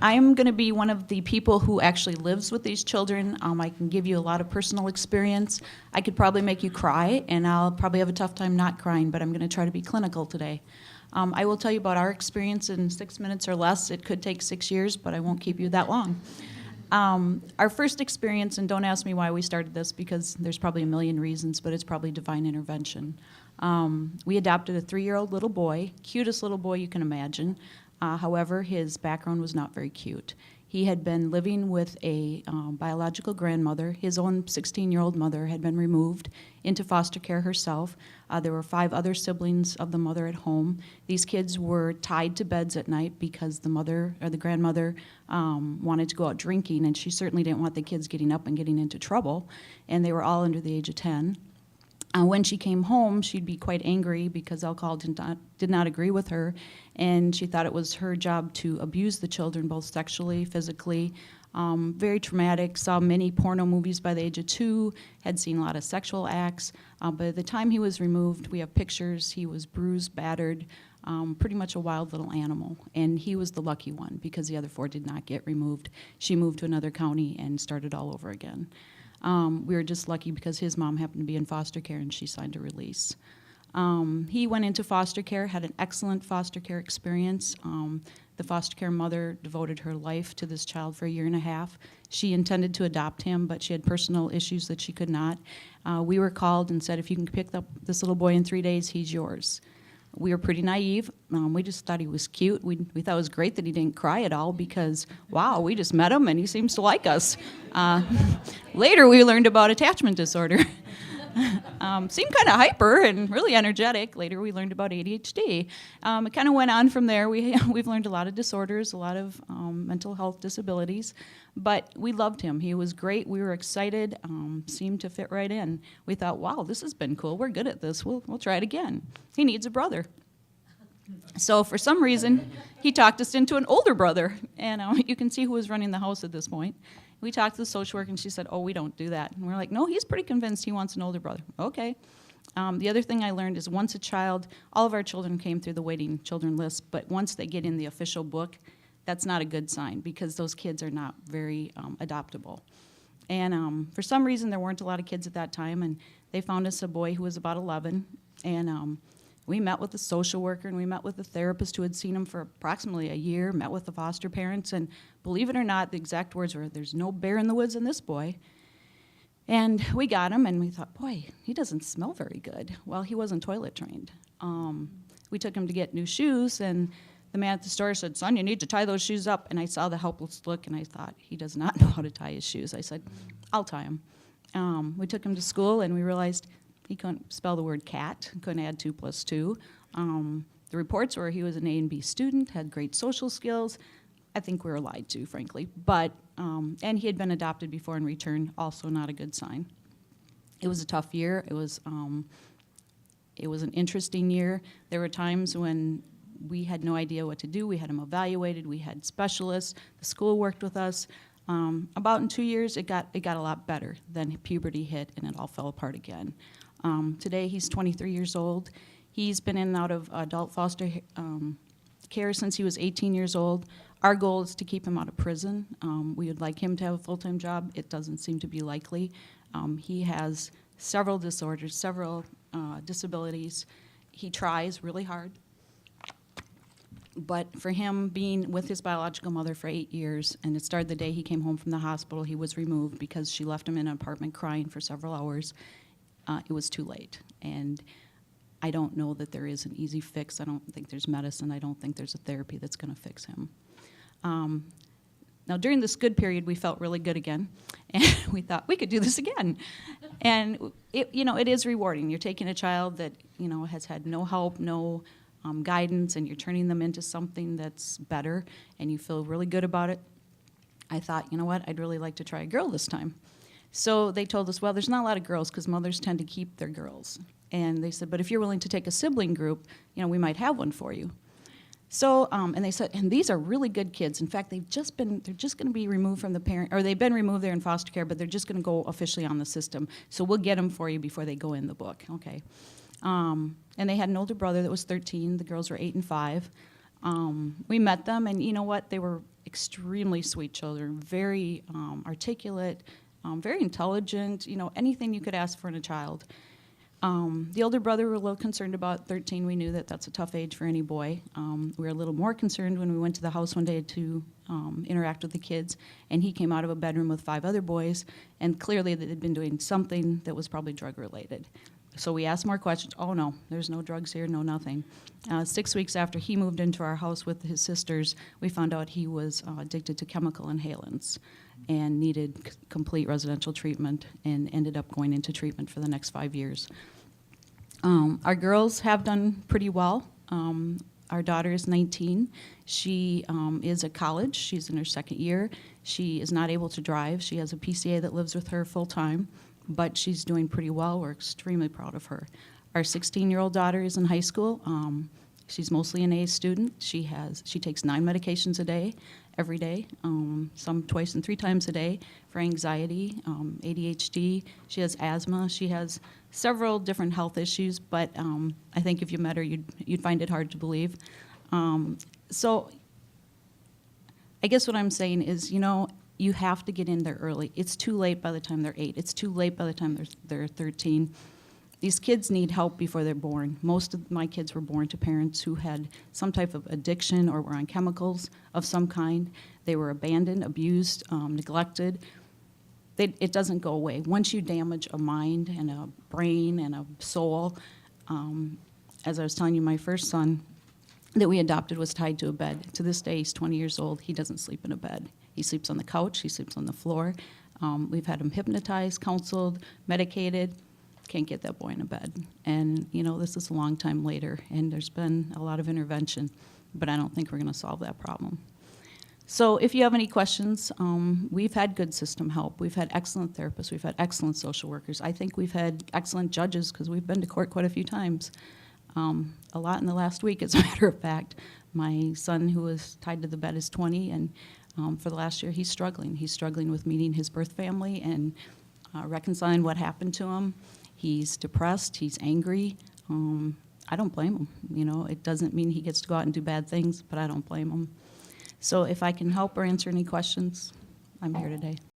I'm going to be one of the people who actually lives with these children. I can give you a lot of personal experience. I could probably make you cry, and I'll probably have a tough time not crying, but I'm going to try to be clinical today. I will tell you about our experience in 6 minutes or less. It could take 6 years, but I won't keep you that long. Our first experience, and don't ask me why we started this, because there's probably a million reasons, but it's probably divine intervention. We adopted a 3-year-old little boy, cutest little boy you can imagine. However, his background was not very cute. He had been living with a biological grandmother. His own 16-year-old mother had been removed into foster care herself. There were 5 other siblings of the mother at home. These kids were tied to beds at night because the mother or the grandmother wanted to go out drinking, and she certainly didn't want the kids getting up and getting into trouble, and they were all under the age of 10. When she came home, she'd be quite angry because alcohol did not agree with her, and she thought it was her job to abuse the children, both sexually, physically. Very traumatic, saw many porno movies by the age of 2, had seen a lot of sexual acts. By the time he was removed, we have pictures, he was bruised, battered, pretty much a wild little animal. And he was the lucky one because the other 4 did not get removed. She moved to another county and started all over again. We were just lucky because his mom happened to be in foster care and she signed a release. He went into foster care, had an excellent foster care experience. The foster care mother devoted her life to this child for 1.5 years. She intended to adopt him, but she had personal issues that she could not. We were called and said, if you can pick up this little boy in 3 days, he's yours. We were pretty naive. We just thought he was cute. We thought it was great that he didn't cry at all because, wow, we just met him and he seems to like us. Later, we learned about attachment disorder. Seemed kind of hyper and really energetic. Later, we learned about ADHD. It kind of went on from there. We've learned a lot of disorders, a lot of mental health disabilities, but we loved him. He was great. We were excited. Seemed to fit right in. We thought, wow, this has been cool. We're good at this. We'll try it again. He needs a brother. So for some reason, he talked us into an older brother, and you can see who was running the house at this point. We talked to the social worker, and she said, oh, we don't do that. And we're like, no, he's pretty convinced he wants an older brother. Okay. The other thing I learned is once a child, all of our children came through the waiting children list, but once they get in the official book, that's not a good sign because those kids are not very adoptable. And for some reason, there weren't a lot of kids at that time, and they found us a boy who was about 11, and we met with the social worker and we met with the therapist who had seen him for approximately 1 year, met with the foster parents, and believe it or not, the exact words were, there's no bear in the woods in this boy. And we got him and we thought, boy, he doesn't smell very good. Well, he wasn't toilet trained. We took him to get new shoes, and the man at the store said, son, you need to tie those shoes up. And I saw the helpless look and I thought, he does not know how to tie his shoes. I said, I'll tie him. We took him to school and we realized he couldn't spell the word cat, couldn't add 2 + 2. The reports were he was an A and B student, had great social skills. I think we were lied to, frankly. But, and he had been adopted before in return, also not a good sign. It was a tough year. It was an interesting year. There were times when we had no idea what to do. We had him evaluated. We had specialists. The school worked with us. About in 2 years, it got a lot better. Then puberty hit, and it all fell apart again. Today, he's 23 years old. He's been in and out of adult foster care since he was 18 years old. Our goal is to keep him out of prison. We would like him to have a full-time job. It doesn't seem to be likely. He has several disorders, several disabilities. He tries really hard. But for him being with his biological mother for 8 years, and it started the day he came home from the hospital, he was removed because she left him in an apartment crying for several hours. It was too late. And I don't know that there is an easy fix. I don't think there's medicine. I don't think there's a therapy that's going to fix him. Now, during this good period, we felt really good again, and we thought we could do this again. And it is rewarding. You're taking a child that has had no help, no guidance, and you're turning them into something that's better, and you feel really good about it. I thought, you know what, I'd really like to try a girl this time. So they told us, well, there's not a lot of girls because mothers tend to keep their girls. And they said, but if you're willing to take a sibling group, we might have one for you. So, and they said, and these are really good kids. In fact, they're just going to be removed from the parent, or they've been removed there in foster care, but they're just going to go officially on the system. So we'll get them for you before they go in the book. Okay. And they had an older brother that was 13. The girls were 8 and 5. We met them, and you know what? They were extremely sweet children, very articulate, very intelligent, anything you could ask for in a child. The older brother, we were a little concerned about 13. We knew that that's a tough age for any boy. We were a little more concerned when we went to the house one day to interact with the kids, and he came out of a bedroom with 5 other boys, and clearly they had been doing something that was probably drug-related. So we asked more questions. Oh, no, there's no drugs here, no nothing. 6 weeks after he moved into our house with his sisters, we found out he was addicted to chemical inhalants and needed complete residential treatment and ended up going into treatment for the next 5 years. Our girls have done pretty well. Our daughter is 19. She is at college. She's in her 2nd year. She is not able to drive. She has a PCA that lives with her full time, but she's doing pretty well. We're extremely proud of her. Our 16-year-old daughter is in high school. She's mostly an A student. She takes 9 medications a day, every day, some twice and 3 times a day for anxiety, ADHD. She has asthma. She has several different health issues, but I think if you met her, you'd find it hard to believe. So I guess what I'm saying is, you have to get in there early. It's too late by the time they're 8. It's too late by the time they're 13. These kids need help before they're born. Most of my kids were born to parents who had some type of addiction or were on chemicals of some kind. They were abandoned, abused, neglected. It doesn't go away. Once you damage a mind and a brain and a soul, as I was telling you, my first son that we adopted was tied to a bed. To this day, he's 20 years old. He doesn't sleep in a bed. He sleeps on the couch. He sleeps on the floor. We've had him hypnotized, counseled, medicated. Can't get that boy in a bed. And, this is a long time later, and there's been a lot of intervention, but I don't think we're going to solve that problem. So if you have any questions, we've had good system help. We've had excellent therapists. We've had excellent social workers. I think we've had excellent judges because we've been to court quite a few times. A lot in the last week, as a matter of fact. My son, who was tied to the bed, is 20, and for the last year, he's struggling. He's struggling with meeting his birth family and reconciling what happened to him. He's depressed. He's angry. I don't blame him. It doesn't mean he gets to go out and do bad things, but I don't blame him. So if I can help or answer any questions, I'm here today.